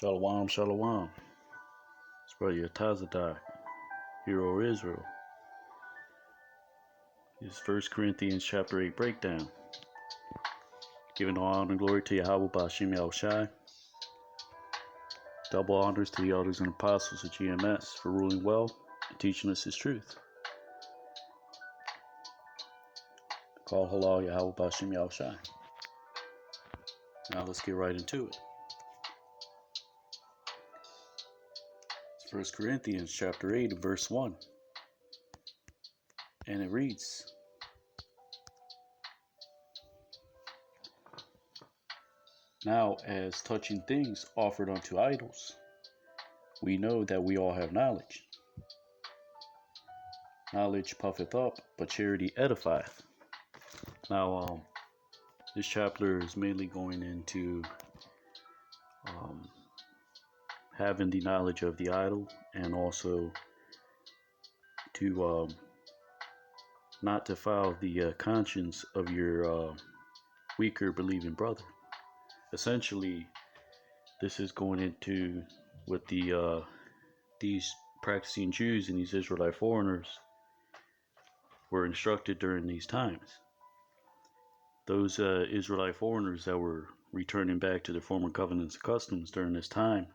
Shalom, shalom. It's brother Tazadak, Hero Israel. This is 1 Corinthians chapter 8 breakdown. Giving all honor and glory to Yahweh Ba'Shem Yahushai. Double honors to the elders and apostles of GMS for ruling well and teaching us his truth. Call halal Yahweh Ba'Shem Yahushai. Now let's get right into it. It's 1 Corinthians chapter 8 and verse 1. And it reads, Now as touching things offered unto idols, we know that we all have knowledge. Knowledge puffeth up, but charity edifieth. Now, this chapter is mainly going into having the knowledge of the idol, and also to not defile the conscience of your weaker believing brother. Essentially, this is going into what these practicing Jews and these Israelite foreigners were instructed during these times. Those Israelite foreigners that were returning back to their former covenants and customs during this time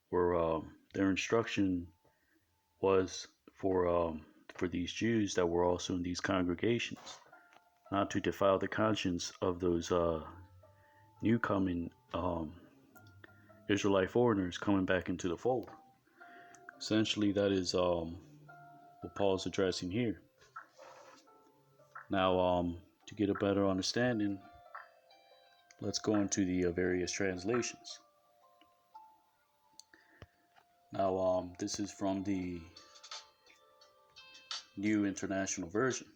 were their instruction was for these Jews that were also in these congregations not to defile the conscience of those new coming Israelite foreigners coming back into the fold. Essentially, that is what Paul's addressing here. Now, to get a better understanding, let's go into the various translations. Now, this is from the New International Version.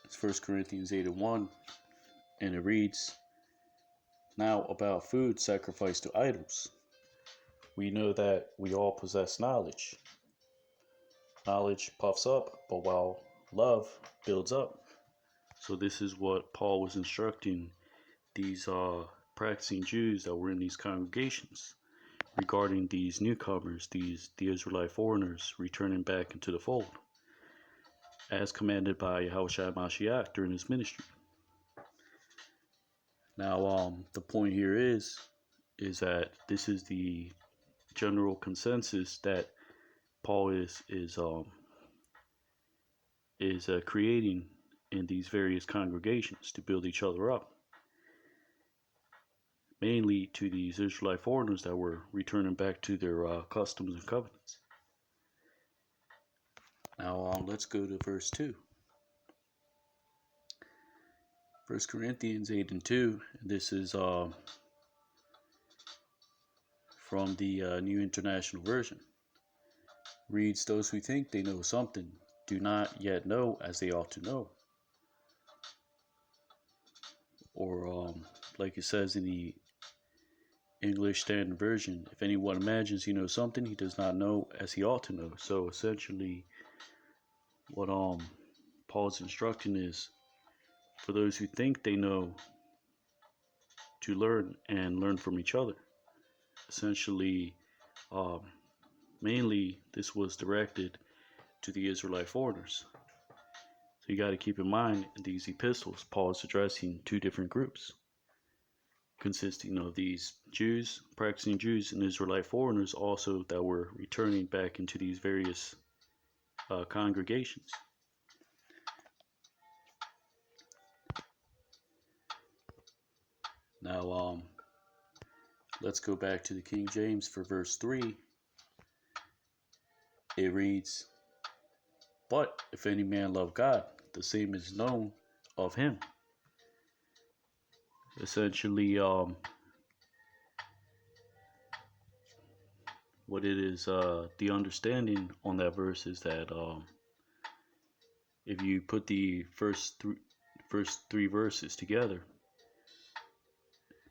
It's 1 Corinthians 8 and 1, and it reads, Now about food sacrificed to idols, we know that we all possess knowledge. Knowledge puffs up, but while love builds up. So this is what Paul was instructing these practicing Jews that were in these congregations regarding these newcomers, the Israelite foreigners returning back into the fold, as commanded by Yahushua Mashiach during his ministry. Now, the point here is that this is the general consensus that Paul is creating in these various congregations to build each other up, mainly to these Israelite foreigners that were returning back to their customs and covenants. Now, let's go to verse 2. 1 Corinthians 8 and 2. This is from the New International Version. Reads, Those who think they know something do not yet know as they ought to know. Or like it says in the English Standard Version, if anyone imagines he knows something, he does not know as he ought to know. So essentially, what Paul's instruction is for those who think they know to learn and learn from each other. Essentially, mainly this was directed to the Israelite foreigners. So you got to keep in mind in these epistles, Paul is addressing two different groups, consisting of these Jews, practicing Jews, and Israelite foreigners also that were returning back into these various congregations. Now, let's go back to the King James for verse 3. It reads, But if any man love God, the same is known of him. Essentially, what it is, the understanding on that verse is that if you put the first three verses together,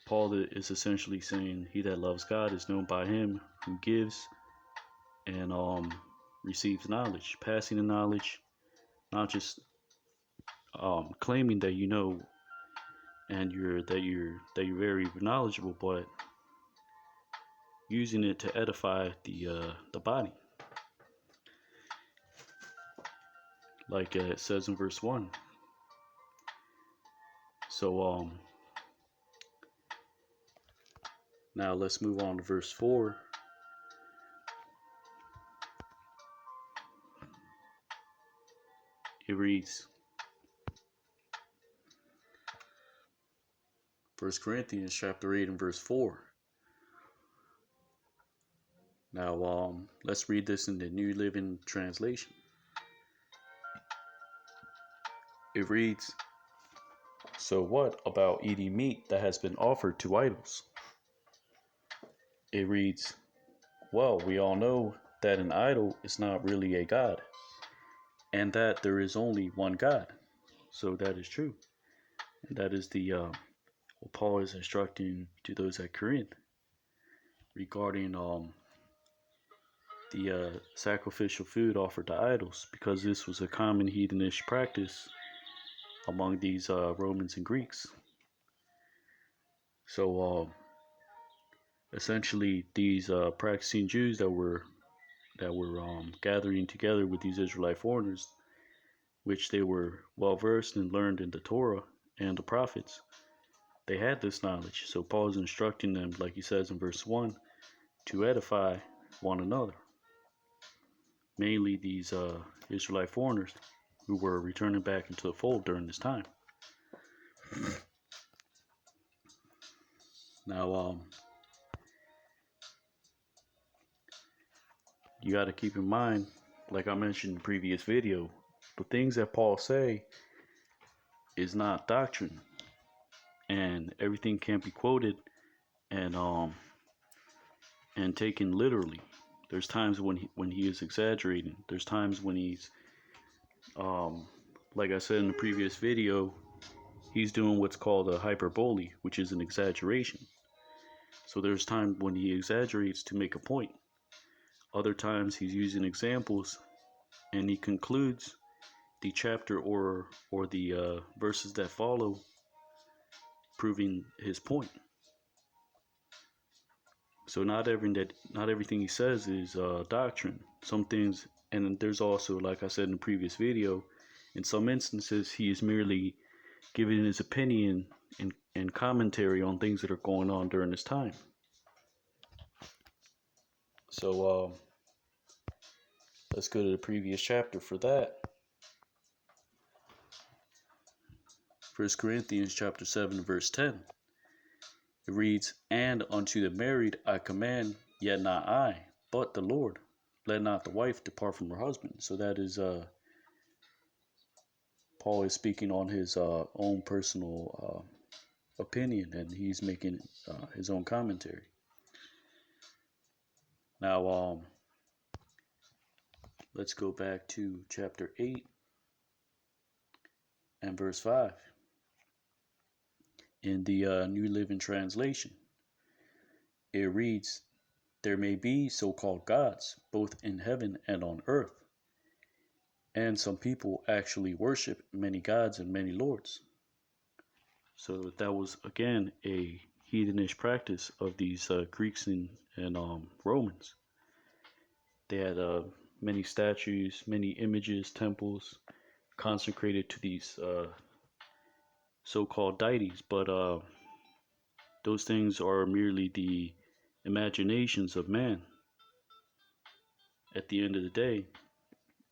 Paul is essentially saying, He that loves God is known by him who gives and receives knowledge, passing the knowledge, not just claiming that you know and you're very knowledgeable, but using it to edify the body, like it says in verse 1. So now let's move on to verse 4. It reads, 1 Corinthians chapter 8 and verse 4. Now let's read this in the New Living Translation. It reads, "So what about eating meat that has been offered to idols?" It reads, "Well, we all know that an idol is not really a god, and that there is only one God." So that is true. And that is what Paul is instructing to those at Corinth regarding the sacrificial food offered to idols, because this was a common heathenish practice among these Romans and Greeks. So essentially, these practicing Jews that were gathering together with these Israelite foreigners, which they were well versed and learned in the Torah and the prophets, they had this knowledge. So Paul is instructing them, like he says in verse 1, to edify one another. Mainly these Israelite foreigners who were returning back into the fold during this time. Now, you got to keep in mind, like I mentioned in the previous video, the things that Paul say is not doctrine, and everything can't be quoted and taken literally. There's times when he is exaggerating. There's times when he's like I said in the previous video, he's doing what's called a hyperbole, which is an exaggeration. So there's times when he exaggerates to make a point. Other times he's using examples, and he concludes the chapter or the verses that follow, proving his point. So not everything he says is doctrine. Some things, and there's also, like I said in the previous video, in some instances he is merely giving his opinion and commentary on things that are going on during this time. So let's go to the previous chapter for that. 1 Corinthians chapter 7 verse 10. It reads, "And unto the married I command, yet not I, but the Lord. Let not the wife depart from her husband." So that is Paul is speaking on his own personal opinion, and he's making his own commentary. Now let's go back to chapter 8 and verse 5 in the New Living Translation. It reads, "There may be so-called gods both in heaven and on earth, and some people actually worship many gods and many lords." So that was again a heathenish practice of these Greeks and Romans. They had many statues, many images, temples consecrated to these so-called deities, but those things are merely the imaginations of man. At the end of the day,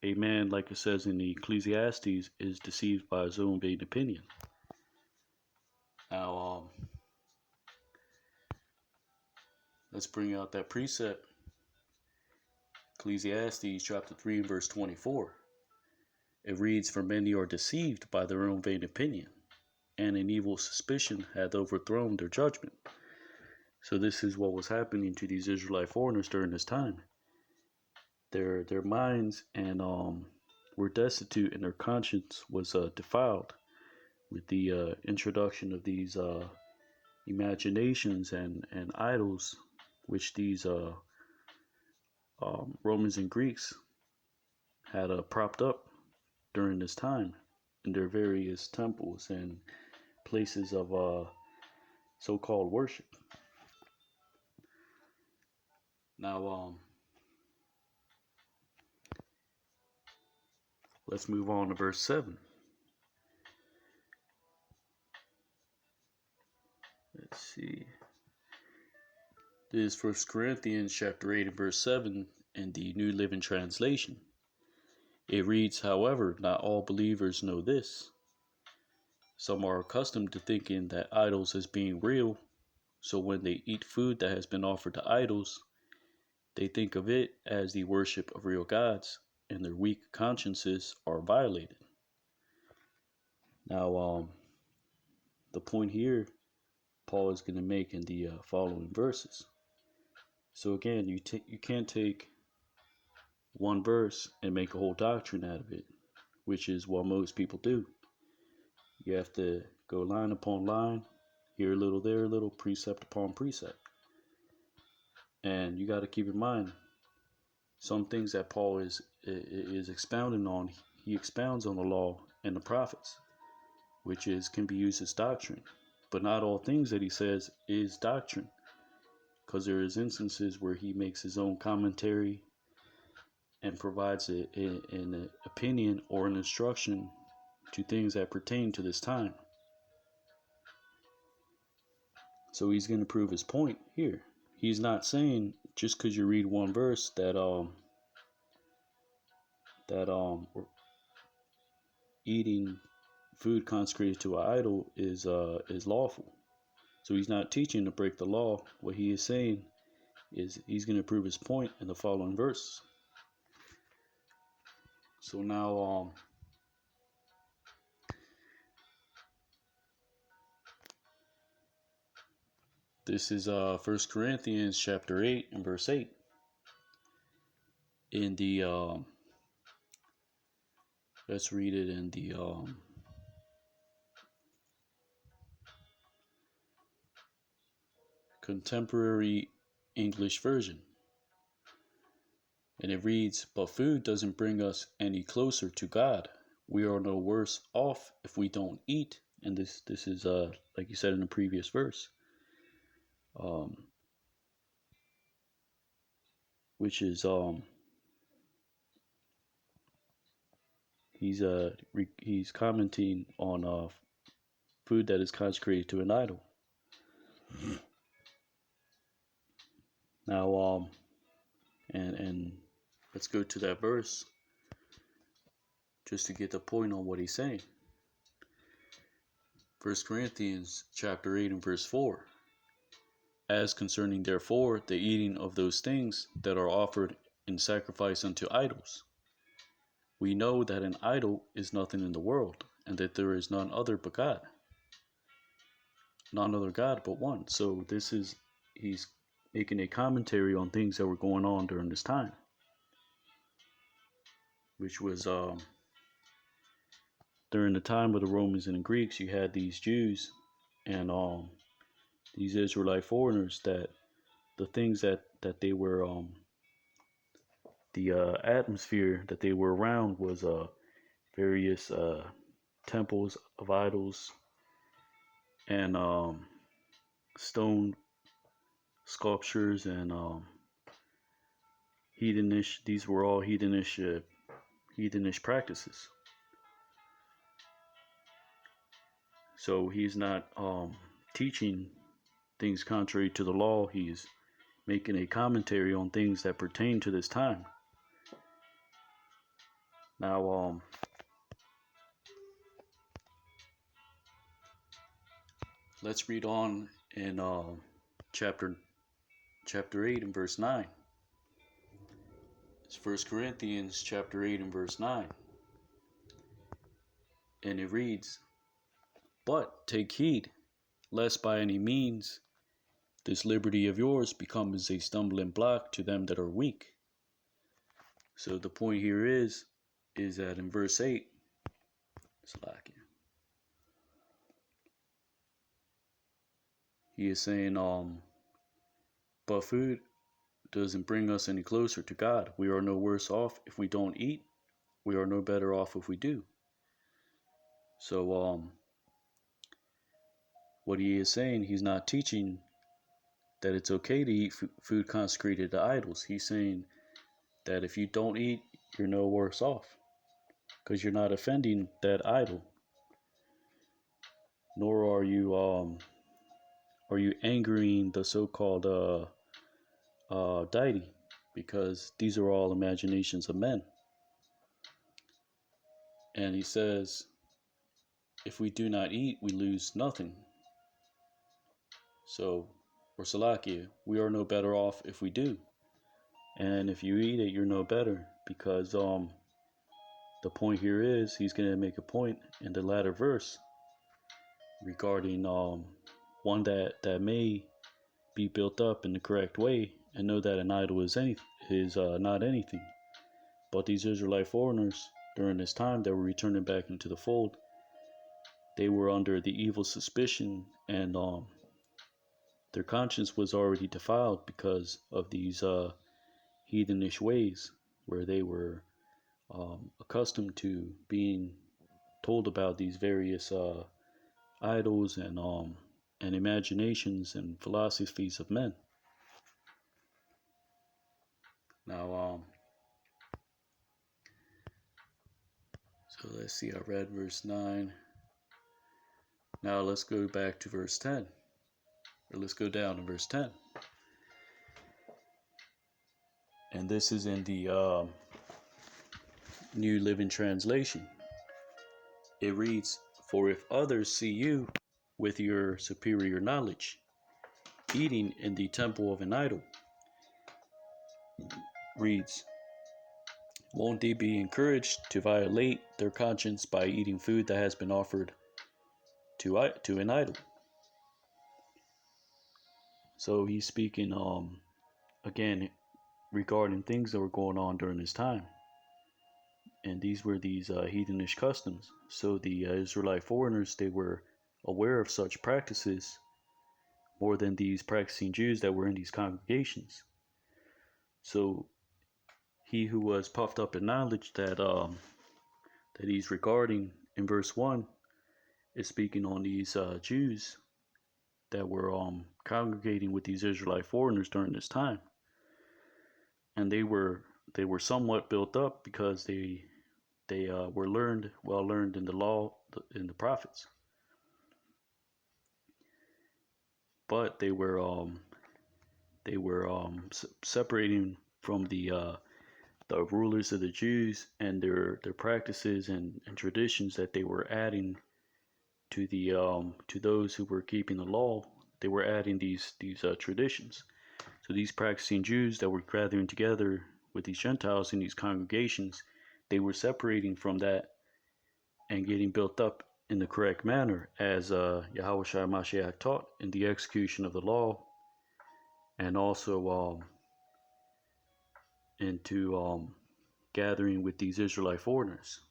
a man, like it says in the Ecclesiastes, is deceived by his own vain opinion. Now, let's bring out that precept. Ecclesiastes chapter 3 and verse 24. It reads, "For many are deceived by their own vain opinion, and an evil suspicion hath overthrown their judgment." So this is what was happening to these Israelite foreigners during this time. Their minds and were destitute, and their conscience was defiled with the introduction of these imaginations and idols, which these Romans and Greeks had propped up during this time in their various temples and places of so-called worship. Now, let's move on to verse 7. Let's see. This is 1 Corinthians chapter 8 and verse 7 in the New Living Translation. It reads, "However, not all believers know this. Some are accustomed to thinking that idols as being real, so when they eat food that has been offered to idols, they think of it as the worship of real gods, and their weak consciences are violated." Now, the point here Paul is going to make in the following verses. So again, you can't take one verse and make a whole doctrine out of it, which is what most people do. You have to go line upon line, here a little, there a little, precept upon precept. And you got to keep in mind, some things that Paul is expounding on, he expounds on the law and the prophets, which can be used as doctrine. But not all things that he says is doctrine, because there is instances where he makes his own commentary and provides an opinion or an instruction to things that pertain to this time. So he's going to prove his point here. He's not saying just because you read one verse that eating food consecrated to an idol is lawful. So he's not teaching to break the law. What he is saying is he's going to prove his point in the following verse. So now, this is 1 Corinthians chapter 8 and verse 8. In the let's read it in the Contemporary English Version. And it reads, "But food doesn't bring us any closer to God. We are no worse off if we don't eat." And this is like you said in the previous verse, which is he's commenting on food that is consecrated to an idol. Now, and let's go to that verse just to get the point on what he's saying. 1 Corinthians chapter 8 and verse 4. "As concerning therefore the eating of those things that are offered in sacrifice unto idols, we know that an idol is nothing in the world, and that there is none other but God. None other God but one." So he's making a commentary on things that were going on during this time, which was during the time of the Romans and the Greeks. You had these Jews and these Israelite foreigners that the things that they were the atmosphere that they were around was various temples of idols and stone sculptures and heathenish. These were all heathenish practices. So he's not teaching things contrary to the law. He's making a commentary on things that pertain to this time. Now, let's read on in chapter 8 and verse 9. It's 1 Corinthians chapter 8 and verse 9. And it reads, "But take heed, lest by any means this liberty of yours becomes a stumbling block to them that are weak." So the point here is that in verse 8, he is saying, but food doesn't bring us any closer to God. We are no worse off if we don't eat. We are no better off if we do. So what he is saying, he's not teaching that it's okay to eat food consecrated to idols. He's saying that if you don't eat, you're no worse off because you're not offending that idol, nor are you angering the so-called deity, because these are all imaginations of men. And he says, if we do not eat, we lose nothing. So, or Salakia, we are no better off if we do. And if you eat it, you're no better, because the point here is he's going to make a point in the latter verse regarding one that may be built up in the correct way and know that an idol is not anything. But these Israelite foreigners during this time that were returning back into the fold, they were under the evil suspicion, and their conscience was already defiled because of these heathenish ways, where they were accustomed to being told about these various idols and imaginations and philosophies of men. Now, so let's see, I read verse 9. Now let's go back to verse 10. Or let's go down to verse 10. And this is in the New Living Translation. It reads, "For if others see you with your superior knowledge, eating in the temple of an idol," reads, "won't they be encouraged to violate their conscience by eating food that has been offered to an idol?" So he's speaking again regarding things that were going on during his time, and these were these heathenish customs. So the Israelite foreigners, they were aware of such practices more than these practicing Jews that were in these congregations. So he who was puffed up in knowledge that he's regarding in verse 1 is speaking on these Jews that were congregating with these Israelite foreigners during this time, and they were somewhat built up because they were well learned in the law, in the prophets, but they were separating from the rulers of the Jews and their practices and traditions that they were adding to the to those who were keeping the law. They were adding these traditions. So these practicing Jews that were gathering together with these Gentiles in these congregations, they were separating from that and getting built up in the correct manner, as Yahushua Mashiach taught in the execution of the law, and also into gathering with these Israelite foreigners.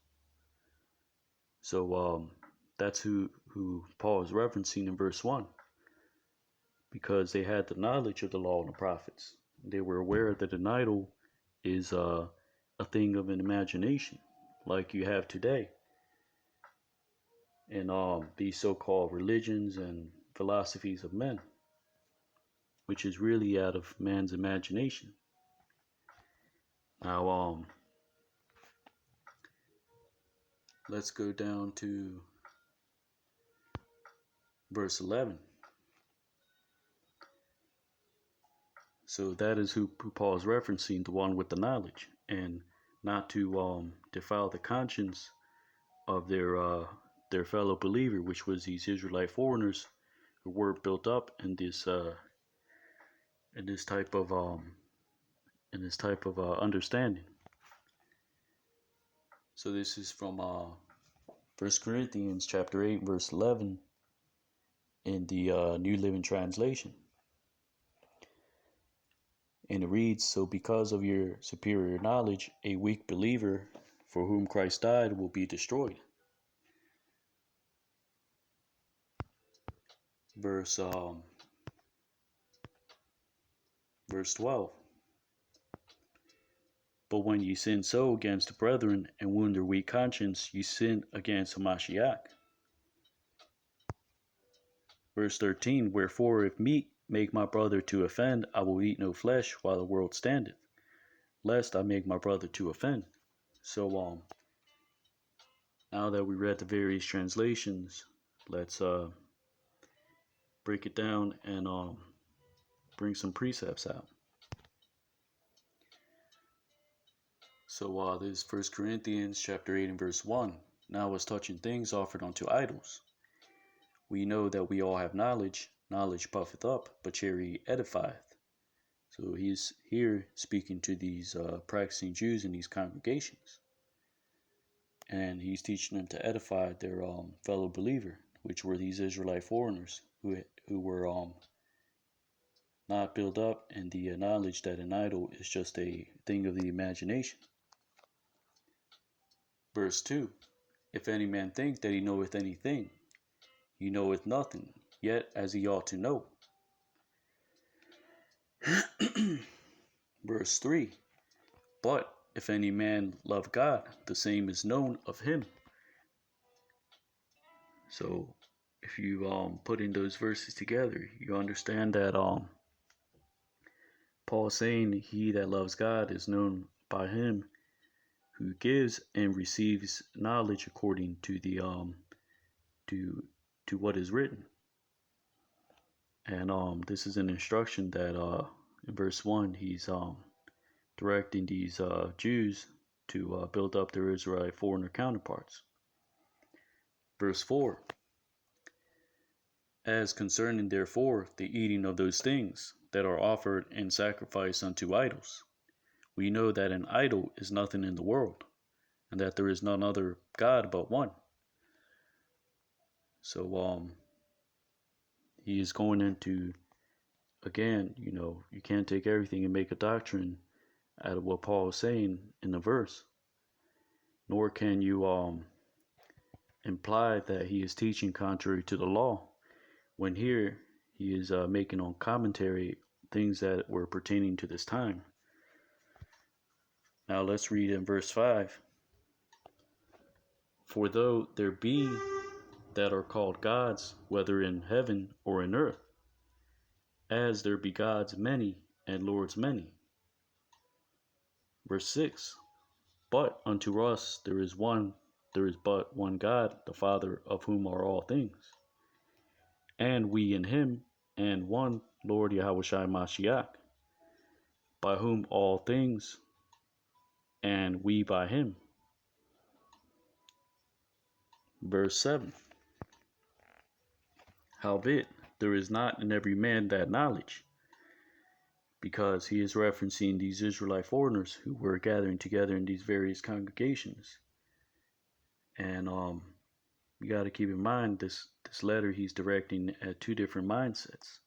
So that's who Paul is referencing in verse 1, because they had the knowledge of the law and the prophets. They were aware that an idol is a thing of an imagination, like you have today in these so-called religions and philosophies of men, which is really out of man's imagination. Now, let's go down to verse 11. So that is who Paul is referencing, the one with the knowledge, and not to defile the conscience of their fellow believer, which was these Israelite foreigners who were built up in this type of understanding. So this is from 1 Corinthians chapter 8, verse 11 in the New Living Translation. And it reads, "So because of your superior knowledge, a weak believer for whom Christ died will be destroyed." Verse 12. "But when ye sin so against the brethren and wound their weak conscience, ye sin against Hamashiach." Verse 13. "Wherefore if meat make my brother to offend, I will eat no flesh while the world standeth, lest I make my brother to offend. So now that we read the various translations, let's break it down and bring some precepts out. So this is 1 Corinthians chapter 8 and verse 1. Now as touching things offered unto idols, we know that we all have knowledge. Knowledge puffeth up, but charity edifieth. So he's here speaking to these practicing Jews in these congregations. And he's teaching them to edify their fellow believer, which were these Israelite foreigners who were not built up in the knowledge that an idol is just a thing of the imagination. Verse 2. If any man think that he knoweth anything, he knoweth nothing, yet as he ought to know. Verse 3. But if any man love God, the same is known of him. So if you put in those verses together, you understand that Paul's saying he that loves God is known by him who gives and receives knowledge according to the to what is written. And this is an instruction that in verse 1 he's directing these Jews to build up their Israelite foreigner counterparts. Verse 4. As concerning therefore the eating of those things that are offered in sacrifice unto idols, we know that an idol is nothing in the world, and that there is none other God but one. So he is going into, again, you can't take everything and make a doctrine out of what Paul is saying in the verse, nor can you imply that he is teaching contrary to the law, when here he is making on commentary things that were pertaining to this time. Now let's read in verse 5. For though there be that are called gods, whether in heaven or in earth, as there be gods many and lords many. Verse 6. But unto us there is but one God, the Father, of whom are all things, and we in him, and one Lord Yahushua Mashiach, by whom all things, and we by him. Verse 7. Howbeit, there is not in every man that knowledge, because he is referencing these Israelite foreigners who were gathering together in these various congregations. And you got to keep in mind this letter he's directing at two different mindsets,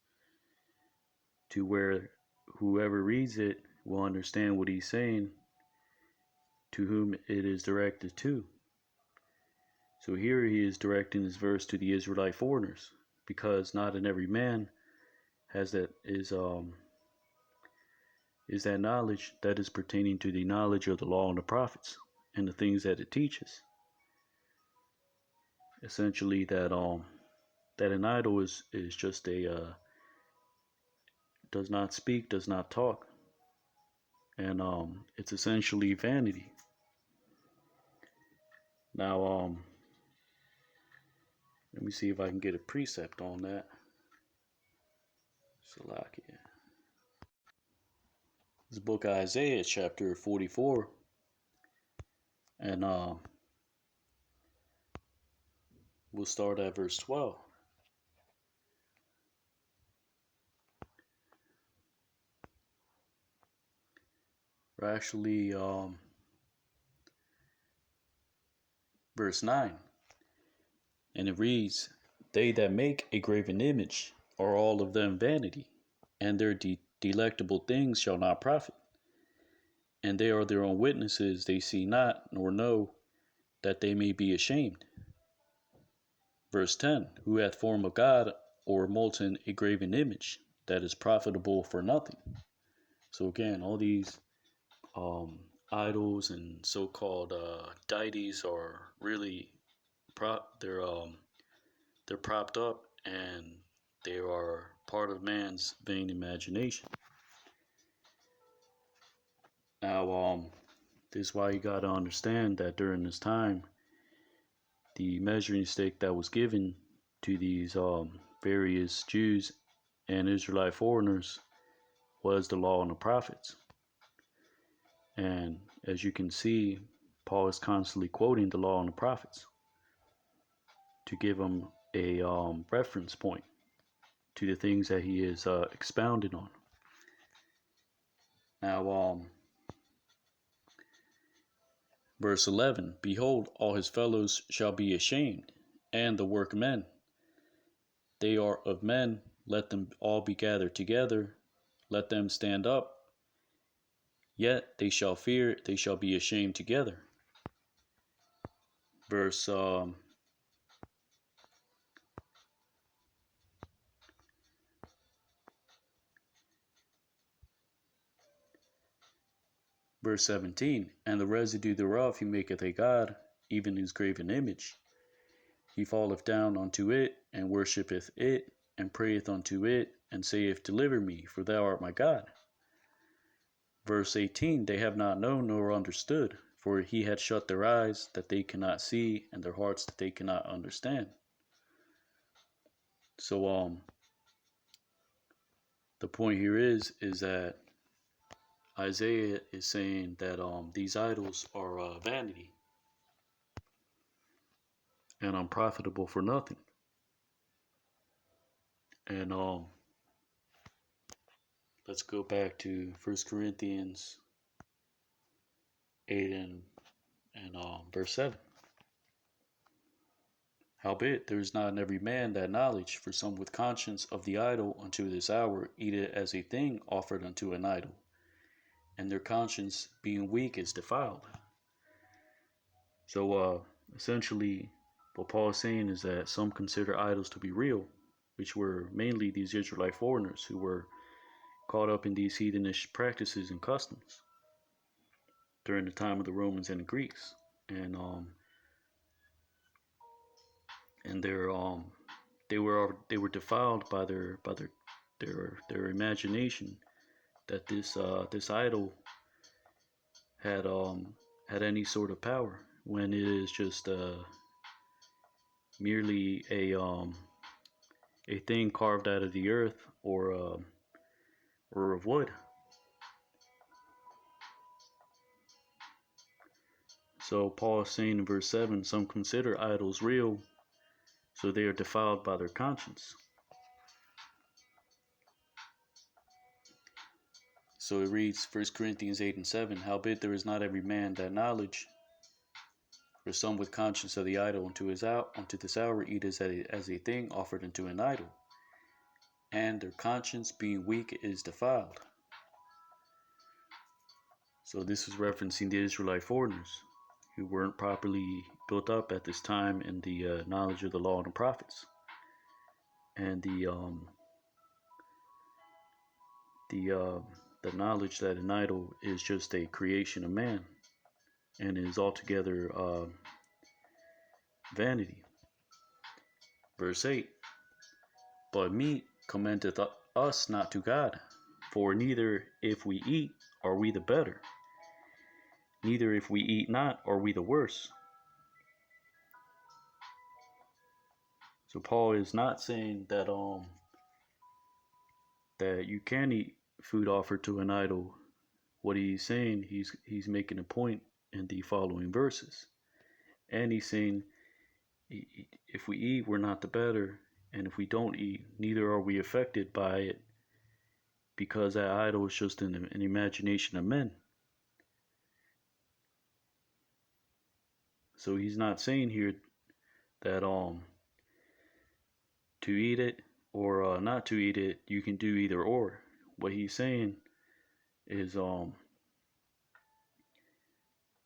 to where whoever reads it will understand what he's saying, to whom it is directed to. So here he is directing this verse to the Israelite foreigners, because not in every man has that is that knowledge that is pertaining to the knowledge of the law and the prophets and the things that it teaches. Essentially, that an idol is just a does not speak, does not talk, and it's essentially vanity. Now let me see if I can get a precept on that. Salakia. This book of Isaiah, chapter 44, and we'll start at verse 12. Or actually, verse 9. And it reads, They that make a graven image are all of them vanity, and their delectable things shall not profit. And they are their own witnesses, they see not, nor know, that they may be ashamed. Verse 10. Who hath form of God, or molten a graven image, that is profitable for nothing. So again, all these idols and so-called deities are really they're propped up, and they are part of man's vain imagination. Now, this is why you got to understand that during this time, the measuring stick that was given to these various Jews and Israelite foreigners was the law and the prophets. And as you can see, Paul is constantly quoting the law and the prophets to give them a reference point to the things that he is expounding on. Now, verse 11, behold, all his fellows shall be ashamed, and the workmen. They are of men, let them all be gathered together, let them stand up, yet they shall fear, they shall be ashamed together. Verse 17, and the residue thereof he maketh a god, even his graven image. He falleth down unto it, and worshippeth it, and prayeth unto it, and saith, deliver me, for thou art my God. Verse 18, they have not known nor understood, for he had shut their eyes that they cannot see, and their hearts that they cannot understand. So the point here is that Isaiah is saying that these idols are vanity and unprofitable for nothing. And let's go back to 1 Corinthians 8 and verse 7. Howbeit there is not in every man that knowledge, for some with conscience of the idol unto this hour eat it as a thing offered unto an idol, and their conscience being weak is defiled. So essentially what Paul is saying is that some consider idols to be real, which were mainly these Israelite foreigners who were caught up in these heathenish practices and customs during the time of the Romans and the Greeks. And they were defiled by their imagination that this idol had any sort of power, when it is just merely a thing carved out of the earth or of wood. So Paul is saying in verse 7, some consider idols real, so they are defiled by their conscience. So it reads 1 Corinthians 8 and 7, howbeit there is not every man that knowledge, for some with conscience of the idol unto this hour eat as a thing offered unto an idol, and their conscience being weak is defiled. So this is referencing the Israelite foreigners who weren't properly built up at this time in the knowledge of the law and the prophets, and the knowledge that an idol is just a creation of man and is altogether vanity. Verse 8, but meat commendeth us not to God, for neither if we eat are we the better, neither if we eat not are we the worse. So Paul is not saying that that you can eat food offered to an idol. What he's saying, he's making a point in the following verses, and he's saying if we eat, we're not the better, and if we don't eat, neither are we affected by it, because that idol is just an imagination of men. So he's not saying here that to eat it or not to eat it, you can do either or. What he's saying is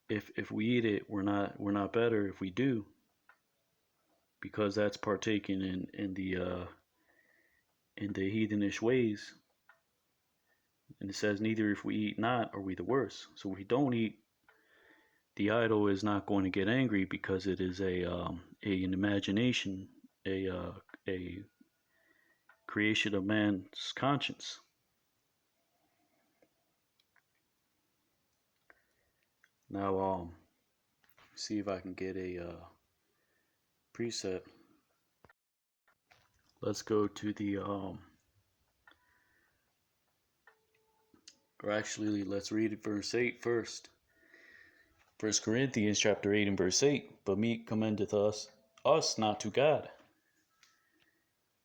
if we eat it, we're not better if we do, because that's partaking in the heathenish ways. And it says, neither if we eat not are we the worse. So if we don't eat, the idol is not going to get angry, because it is an imagination, a creation of man's conscience. Now, see if I can get a preset. Let's go to the or actually, let's read verse 8 first. 1 Corinthians chapter 8 and verse 8. But meat commendeth us not to God.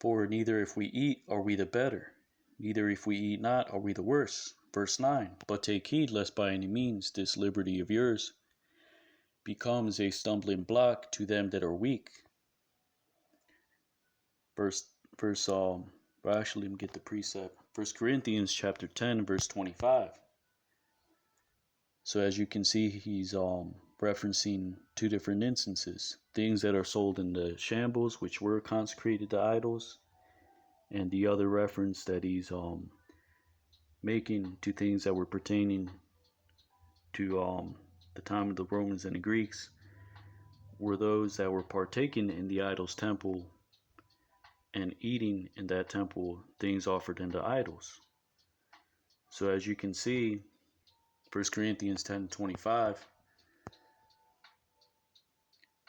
For neither if we eat are we the better, neither if we eat not are we the worse. Verse 9. But take heed lest by any means this liberty of yours becomes a stumbling block to them that are weak. Actually, let me get the precept. 1 Corinthians chapter 10 verse 25. So as you can see, he's referencing two different instances. Things that are sold in the shambles, which were consecrated to idols, and the other reference that he's making to things that were pertaining to the time of the Romans and the Greeks, were those that were partaking in the idol's temple and eating in that temple things offered unto idols. So as you can see, 1 Corinthians 10:25,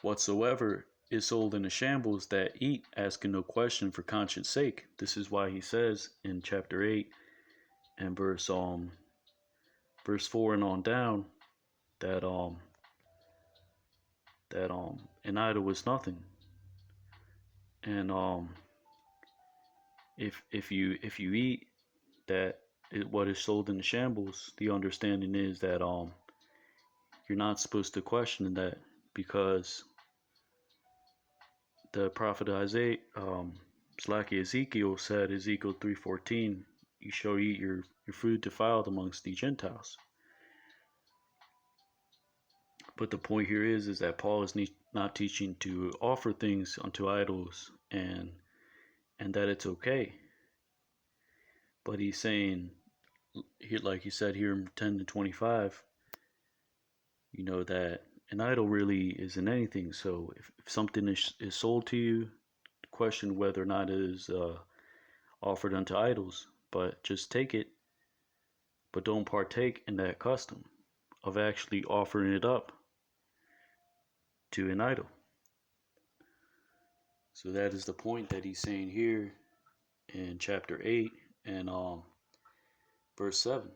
whatsoever is sold in the shambles that eat, asking no question for conscience sake. This is why he says in chapter 8 and verse 4 and on down that an idol was nothing. And if you eat that what is sold in the shambles, the understanding is that you're not supposed to question that, because the prophet Ezekiel said, Ezekiel 3:14, you shall eat your food defiled amongst the Gentiles. But the point here is that Paul is not teaching to offer things unto idols and that it's okay. But he's saying, like he said here in 10:25, that an idol really isn't anything. So if something is sold to you, question whether or not it is offered unto idols, but just take it, but don't partake in that custom of actually offering it up to an idol. So that is the point that he's saying here in chapter 8 and verse 7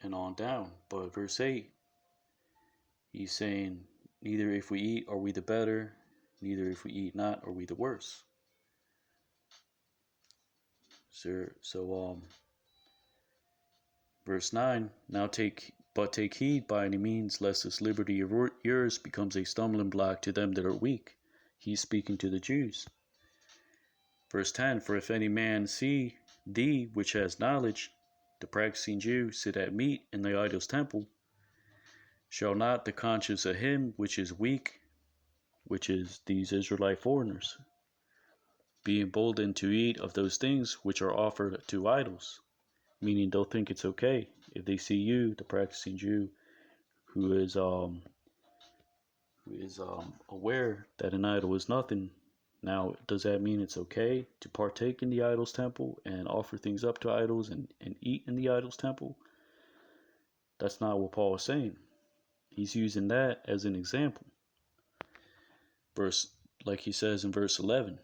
and on down. But verse 8, he's saying, neither if we eat are we the better, neither if we eat not are we the worse. So verse 9, but take heed by any means lest this liberty of yours becomes a stumbling block to them that are weak. He's speaking to the Jews. Verse 10, for if any man see thee which has knowledge, the practicing Jew, sit at meat in the idol's temple, shall not the conscience of him which is weak, which is these Israelite foreigners, be emboldened to eat of those things which are offered to idols? Meaning they'll think it's okay if they see you, the practicing Jew, who is aware that an idol is nothing. Now, does that mean it's okay to partake in the idol's temple and offer things up to idols and eat in the idol's temple? That's not what Paul is saying. He's using that as an example. Like he says in verse 11,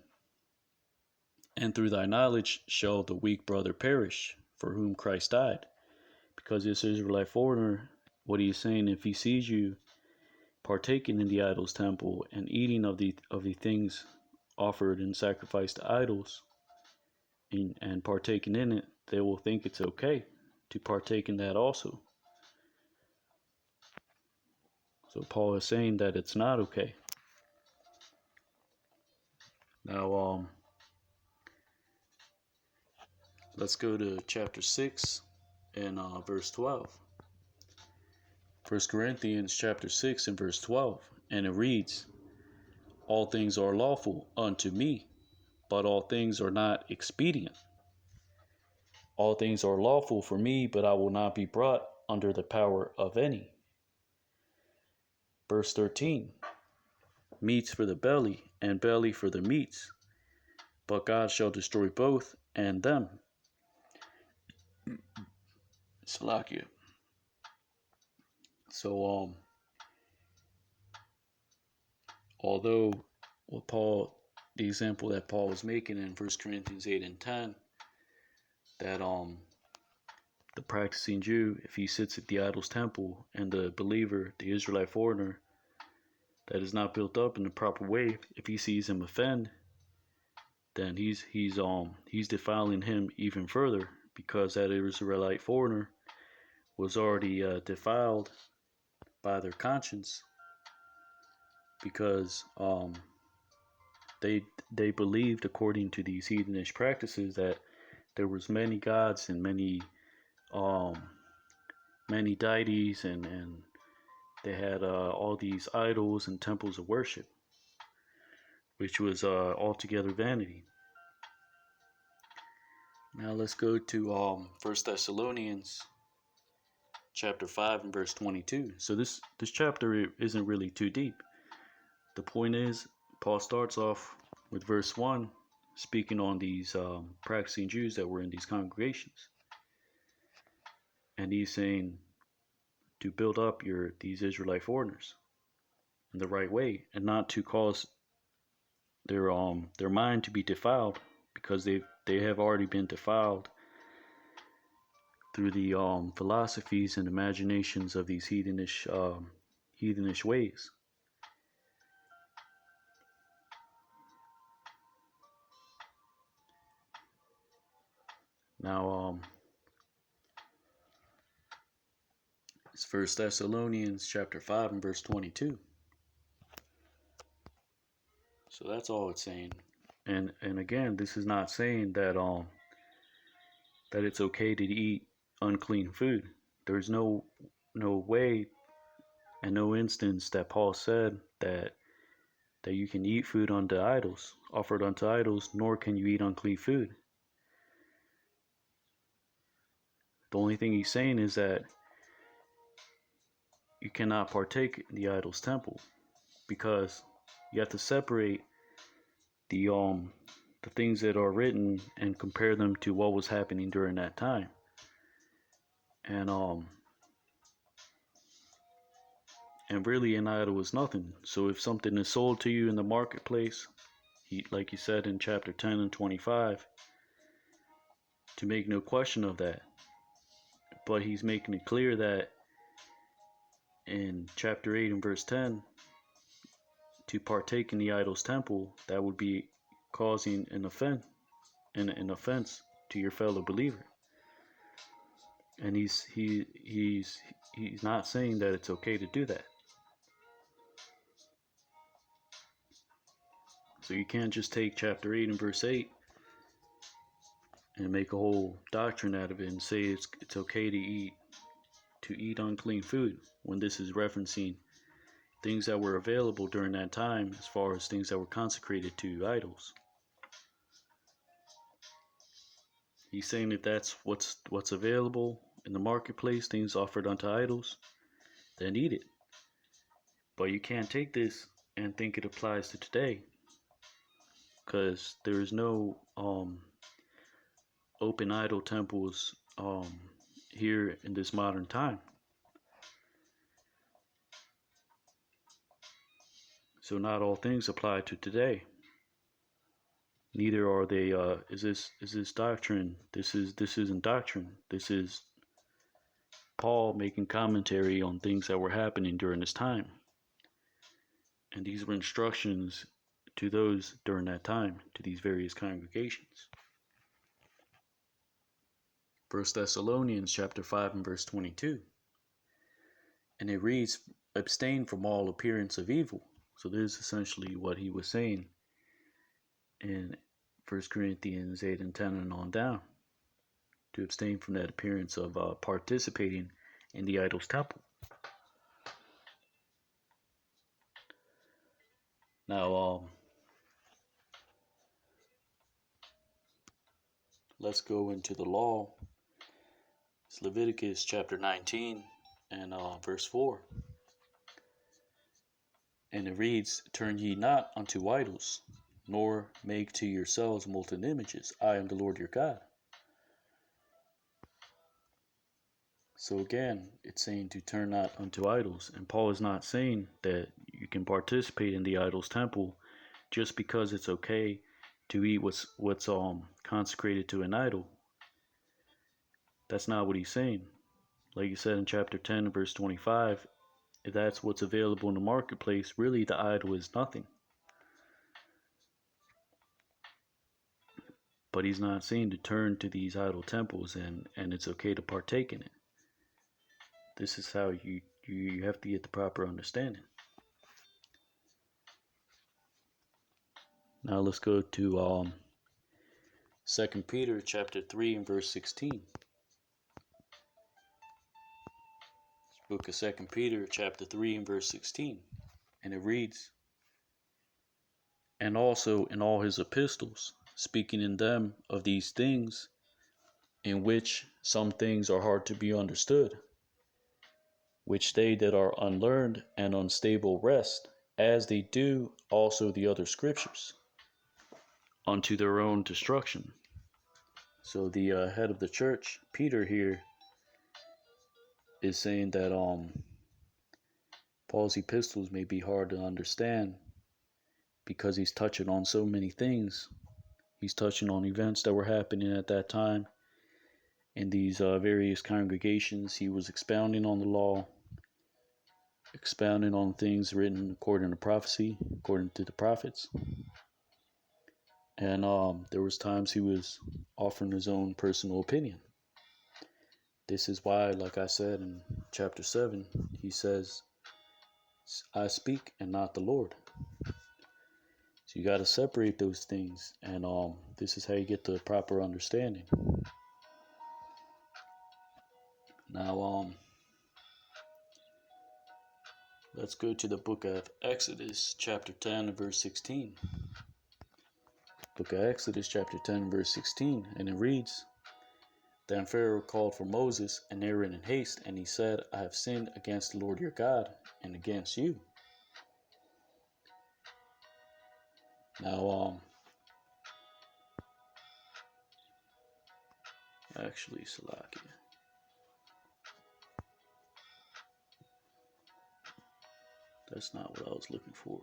and through thy knowledge shall the weak brother perish, for whom Christ died. Because this Israelite foreigner, what he's saying, if he sees you partaking in the idol's temple and eating of the things offered and sacrificed to idols and partaking in it, they will think it's okay to partake in that also. So Paul is saying that it's not okay. Now, let's go to chapter 6 and verse 12. 1 Corinthians chapter 6 and verse 12. And it reads, all things are lawful unto me, but all things are not expedient. All things are lawful for me, but I will not be brought under the power of any. Verse 13. Meats for the belly, and belly for the meats, but God shall destroy both and them. Salakia. So, although the example that Paul was making in 1 Corinthians 8 and 10, that the practicing Jew, if he sits at the idol's temple, and the believer, the Israelite foreigner, that is not built up in the proper way, if he sees him offend, then he's defiling him even further, because that Israelite foreigner was already defiled by their conscience, because they believed, according to these heathenish practices, that there was many gods and many deities, and they had all these idols and temples of worship, which was altogether vanity. Now let's go to 1 Thessalonians chapter 5 and verse 22. So this chapter isn't really too deep. The point is, Paul starts off with verse 1, speaking on these practicing Jews that were in these congregations. And he's saying to build up these Israelite foreigners in the right way, and not to cause their mind to be defiled, because they have already been defiled through the philosophies and imaginations of these heathenish ways. Now, it's 1 Thessalonians chapter 5 and verse 22. So that's all it's saying. And again, this is not saying that that it's okay to eat unclean food. There's no way and no instance that Paul said that you can eat food unto idols, offered unto idols, nor can you eat unclean food. The only thing he's saying is that you cannot partake in the idol's temple, because you have to separate the things that are written and compare them to what was happening during that time. And really, an idol is nothing. So if something is sold to you in the marketplace, like he said in chapter 10 and 25, to make no question of that. But he's making it clear that in chapter 8 and verse 10, to partake in the idol's temple, that would be causing an offense to your fellow believer. And he's not saying that it's okay to do that. So you can't just take chapter 8 and verse 8 and make a whole doctrine out of it and say it's okay to eat unclean food, when this is referencing things that were available during that time, as far as things that were consecrated to idols. He's saying that that's what's available in the marketplace, things offered unto idols, then eat it. But you can't take this and think it applies to today, because there is no open idol temples here in this modern time. So not all things apply to today. Neither are they. Is this doctrine? This isn't doctrine. This is Paul making commentary on things that were happening during this time, and these were instructions to those during that time, to these various congregations. 1 Thessalonians chapter 5 and verse 22. And it reads, abstain from all appearance of evil. So this is essentially what he was saying in 1 Corinthians 8 and 10 and on down. To abstain from that appearance of participating in the idol's temple. Now, let's go into the law. It's Leviticus chapter 19 and verse 4. And it reads, turn ye not unto idols, nor make to yourselves molten images. I am the Lord your God. So again, it's saying to turn not unto idols. And Paul is not saying that you can participate in the idol's temple just because it's okay to eat what's consecrated to an idol. That's not what he's saying. Like you said in chapter 10, verse 25, if that's what's available in the marketplace, really the idol is nothing. But he's not saying to turn to these idol temples and it's okay to partake in it. This is how you have to get the proper understanding. Now let's go to 2 Peter chapter 3 and verse 16. Book of 2 Peter chapter 3 and verse 16. And it reads, and also in all his epistles, speaking in them of these things, in which some things are hard to be understood, which they that are unlearned and unstable wrest, as they do also the other scriptures, unto their own destruction. So the head of the church, Peter here, is saying that Paul's epistles may be hard to understand because he's touching on so many things. He's touching on events that were happening at that time in these various congregations. He was expounding on the law, expounding on things written according to prophecy, according to the prophets. And there was times he was offering his own personal opinion. This is why, like I said in chapter 7, he says, I speak and not the Lord. So you got to separate those things, and this is how you get the proper understanding. Now, let's go to the book of Exodus, chapter 10, verse 16. Book of Exodus, chapter 10, verse 16, and it reads, Then Pharaoh called for Moses and Aaron in haste, and he said, I have sinned against the Lord your God and against you. Now, actually, Salakia. That's not what I was looking for.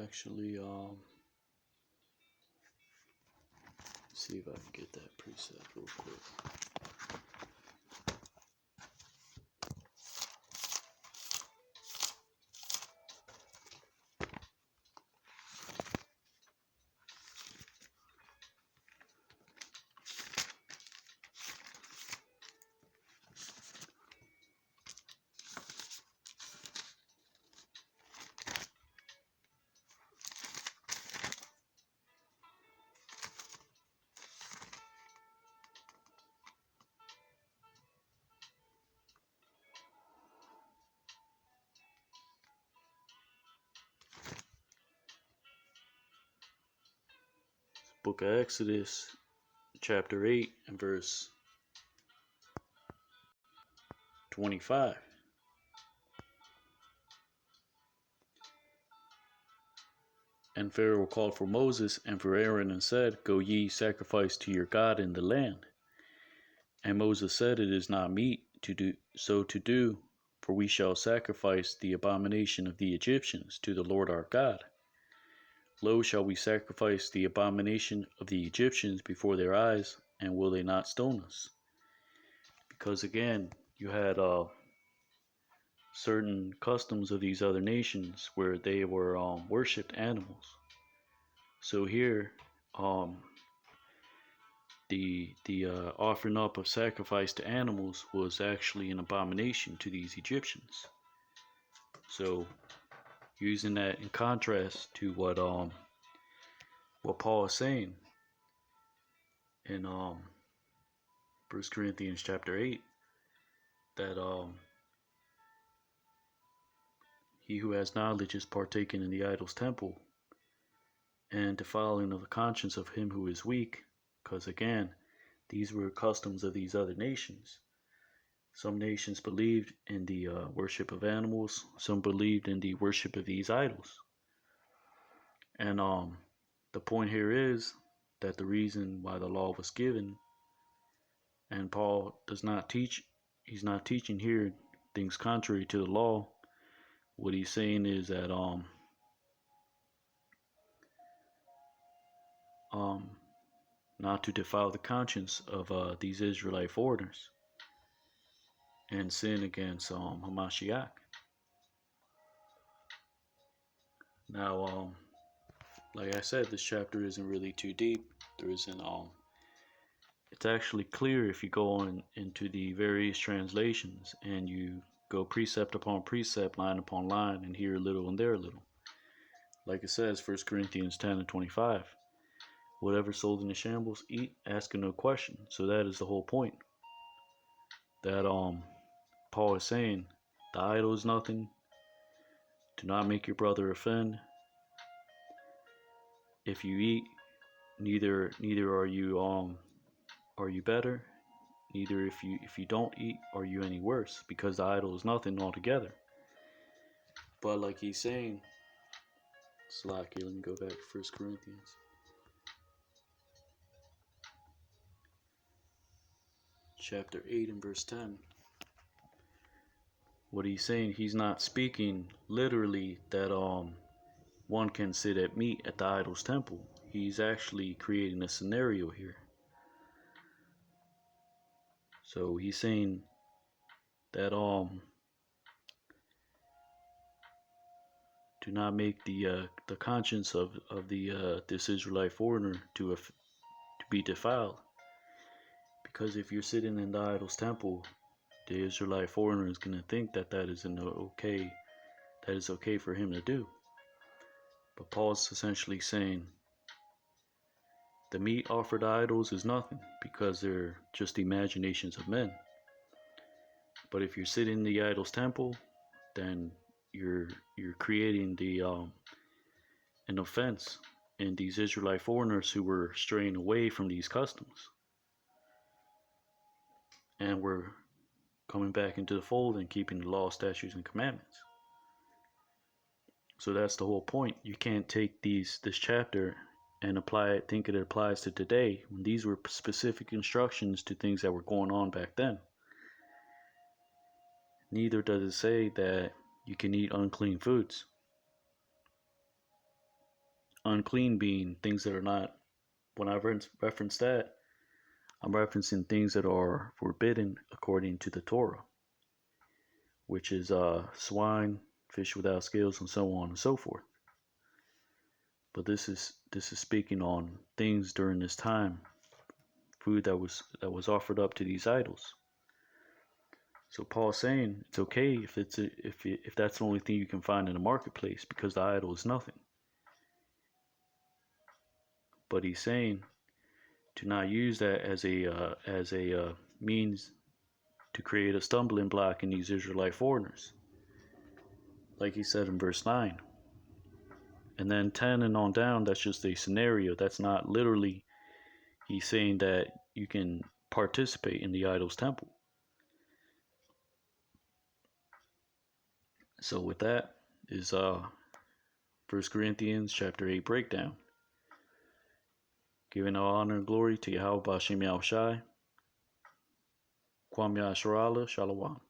Actually, see if I can get that preset real quick. Book of Exodus, chapter 8, and verse 25. And Pharaoh called for Moses and for Aaron and said, Go ye, sacrifice to your God in the land. And Moses said, It is not meet to do, for we shall sacrifice the abomination of the Egyptians to the Lord our God. Lo, shall we sacrifice the abomination of the Egyptians before their eyes, and will they not stone us? Because again, you had certain customs of these other nations where they were worshipped animals. So here, the offering up of sacrifice to animals was actually an abomination to these Egyptians. So using that in contrast to what Paul is saying in 1 Corinthians chapter 8, that he who has knowledge is partaken in the idol's temple, and defiling of the conscience of him who is weak, because again, these were customs of these other nations. Some nations believed in the worship of animals, some believed in the worship of these idols. And the point here is that the reason why the law was given, and Paul does not teach, he's not teaching here things contrary to the law. What he's saying is that not to defile the conscience of these Israelite foreigners and sin against Hamashiach. Now, like I said, this chapter isn't really too deep. There isn't it's actually clear if you go on into the various translations and you go precept upon precept, line upon line, and here a little and there a little. Like it says, 1 Corinthians 10 and 25. Whatever sold in the shambles, eat, asking no question. So that is the whole point. That Paul is saying, the idol is nothing. Do not make your brother offend. If you eat, neither are you better. Neither if you don't eat are you any worse, because the idol is nothing altogether. But like he's saying, slack here, let me go back to 1 Corinthians. Chapter 8 and verse 10. What he's saying, he's not speaking literally that one can sit at meat at the idol's temple. He's actually creating a scenario here. So he's saying that do not make the conscience of this Israelite foreigner to be defiled, because if you're sitting in the idol's temple, the Israelite foreigner is going to think that that is okay for him to do. But Paul's essentially saying the meat offered to idols is nothing, because they're just imaginations of men. But if you're sitting in the idol's temple, then you're creating an offense in these Israelite foreigners who were straying away from these customs, and were coming back into the fold and keeping the law, statutes, and commandments. So that's the whole point. You can't take this chapter and apply it, think it applies to today, when these were specific instructions to things that were going on back then. Neither does it say that you can eat unclean foods. Unclean being things that are not, when I reference that, I'm referencing things that are forbidden according to the Torah, which is swine, fish without scales, and so on and so forth. But this is speaking on things during this time, food that was offered up to these idols. So Paul's saying it's okay if that's the only thing you can find in the marketplace, because the idol is nothing. But he's saying to not use that as a means to create a stumbling block in these Israelite foreigners, like he said in verse 9. And then 10 and on down, that's just a scenario. That's not literally he's saying that you can participate in the idol's temple. So with that is 1 Corinthians chapter 8 breakdown. Giving all honor and glory to Yahweh B'Shem Yahushai. Kwam Yasharallah Shalom.